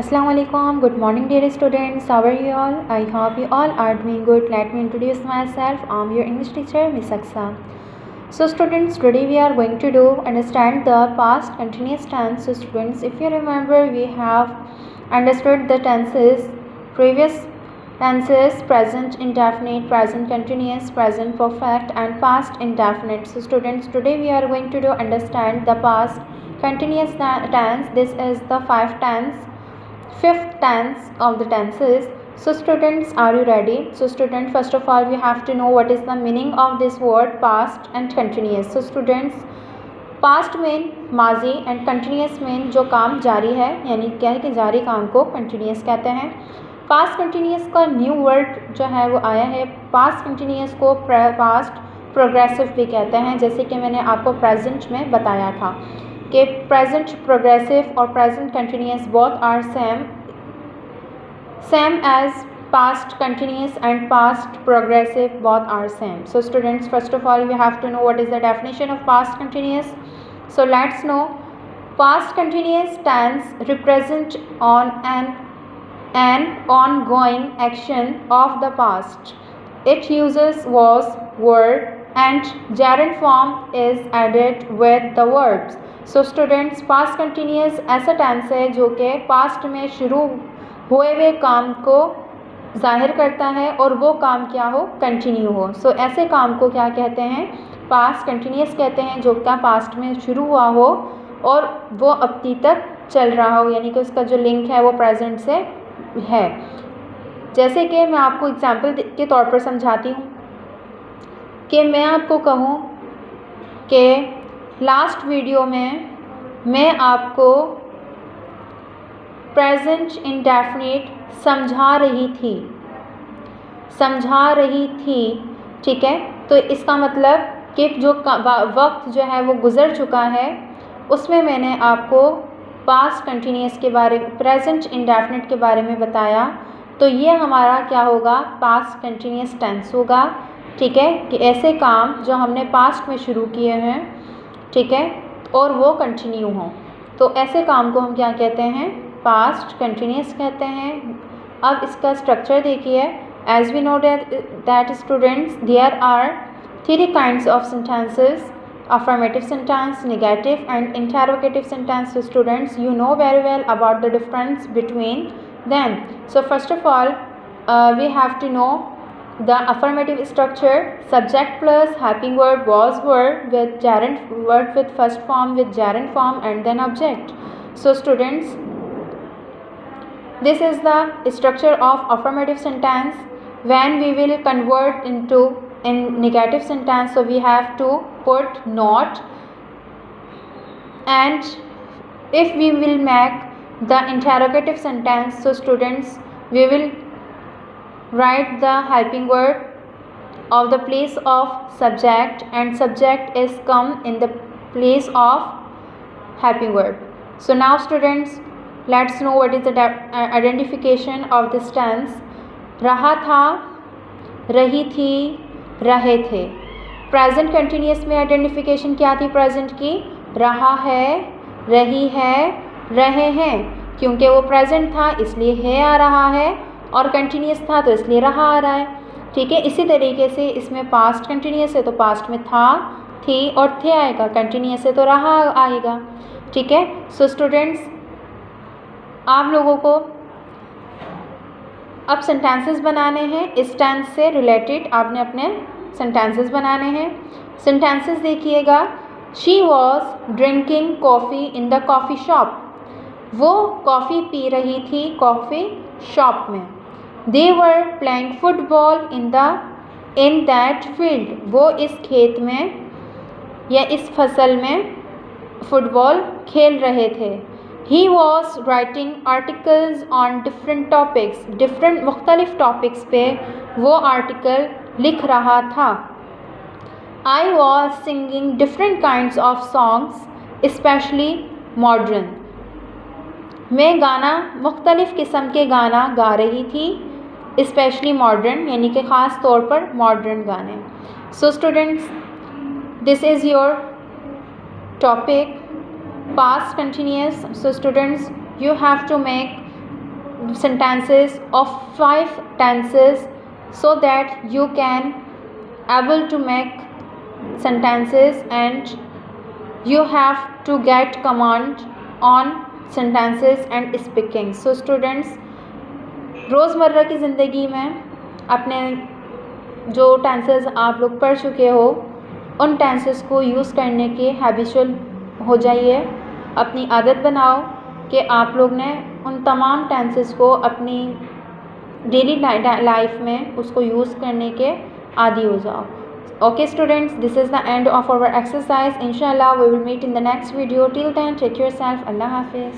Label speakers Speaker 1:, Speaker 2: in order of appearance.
Speaker 1: Assalamu alaikum. Good morning, dear students. How are you all? I hope you all are doing good. Let me introduce myself. I'm your English teacher, Miss Aksa. So, students, today we are going to understand the past continuous tense. So, students, if you remember, we have understood the tenses, previous tenses, present indefinite, present continuous, present perfect, and past indefinite. So, students, today we are going to understand the past continuous tense. This is the fifth tense of the tenses. So students, are you ready? So student, first of all we have to know what is the meaning of this word past and continuous. So students, past main माजी and continuous main जो काम जारी है, यानी क्या है कि जारी काम को कंटिन्यूस कहते हैं। पास्ट कंटिन्यूस का न्यू वर्ड जो है वो आया है। पास्ट कंटिन्यूस को पास्ट प्रोग्रेसिव भी कहते हैं, जैसे कि मैंने आपको प्रेजेंट में बताया था कि प्रेजेंट प्रोग्रेसिव और present continuous both are same as past continuous and past progressive, both are same. So students, first of all you have to know what is the definition of past continuous. So let's know. Past continuous tense represent on an ongoing action of the past. It uses was, were and gerund form is added with the verbs. So students, past continuous ऐसा tense है जो कि past में शुरू हुए हुए काम को जाहिर करता है और वो काम क्या हो, कंटिन्यू हो। सो ऐसे काम को क्या कहते हैं, पास्ट कंटिन्यूस कहते हैं, जो क्या पास्ट में शुरू हुआ हो और वो अभी तक चल रहा हो, यानी कि उसका जो लिंक है वो प्रेजेंट से है। जैसे कि मैं आपको एग्जांपल के तौर पर समझाती हूँ कि मैं आपको कहूँ कि लास्ट वीडियो में मैं आपको प्रेजेंट इंडेफिनिट समझा रही थी, ठीक है। तो इसका मतलब कि जो वक्त जो है वो गुज़र चुका है उसमें मैंने आपको पास्ट कंटिन्यूस के बारे में, प्रेजेंट इंडेफिनिट के बारे में बताया। तो ये हमारा क्या होगा, पास्ट कंटिन्यूस टेंस होगा, ठीक है, कि ऐसे काम जो हमने पास्ट में शुरू किए हैं, ठीक है, और वो कंटिन्यू हों, तो ऐसे काम को हम क्या कहते हैं, पास्ट कंटिन्यूस कहते हैं। अब इसका स्ट्रक्चर देखिए। As we know that students, there are three kinds of sentences: affirmative sentence, negative and interrogative sentence. So students, you know very well about the difference between them. So first of all, we have to know the affirmative structure: subject plus helping verb was, were with gerund verb with first form with gerund form and then object. So students, this is the structure of affirmative sentence. When we will convert into in negative sentence, so we have to put not, and if we will make the interrogative sentence, so students, we will write the helping word of the place of subject, and subject is come in the place of helping word. So now students, let's know what is the identification of this tense. रहा था, रही थी, रहे थे। Present continuous में identification क्या थी present की, रहा है, रही है, रहे हैं, क्योंकि वो प्रेजेंट था इसलिए है आ रहा है, और कंटिन्यूस था तो इसलिए रहा आ रहा है, ठीक है। इसी तरीके से इसमें पास्ट कंटिन्यूस है तो पास्ट में था, थी और थे आएगा, कंटिन्यूस है तो रहा आएगा, ठीक है। सो स्टूडेंट्स, आप लोगों को अब सेंटेंसेस बनाने हैं। इस टेंस से रिलेटेड आपने अपने सेंटेंसेस बनाने हैं। सेंटेंसेस देखिएगा। She was drinking coffee in the coffee shop. वो कॉफ़ी पी रही थी कॉफ़ी शॉप में। They were playing football in that field. वो इस खेत में या इस फसल में फुटबॉल खेल रहे थे। He was writing articles on different topics. different मुख्तलिफ टॉपिक्स पे वो आर्टिकल लिख रहा था। I was singing different kinds of songs, especially modern. मैं गाना, मुख्तलिफ किस्म के गाना गा रही थी, especially modern यानी कि ख़ास तौर पर मॉडर्न गाने। So students, this is your topic past continuous. So students, you have to make sentences of 5 tenses so that you can able to make sentences and you have to get command on sentences and speaking. So students, रोज़मर्रा की ज़िंदगी में अपने जो tenses आप लोग पढ़ चुके हो उन टेंसेस को यूज़ करने के हैबिचुअल हो जाइए, अपनी आदत बनाओ कि आप लोग ने उन तमाम टेंसेस को अपनी डेली लाइफ में उसको यूज़ करने के आदी हो जाओ. Okay students, this is the end of our exercise. Inshallah we will meet in the next video. Till then, take yourself. Allah Hafiz.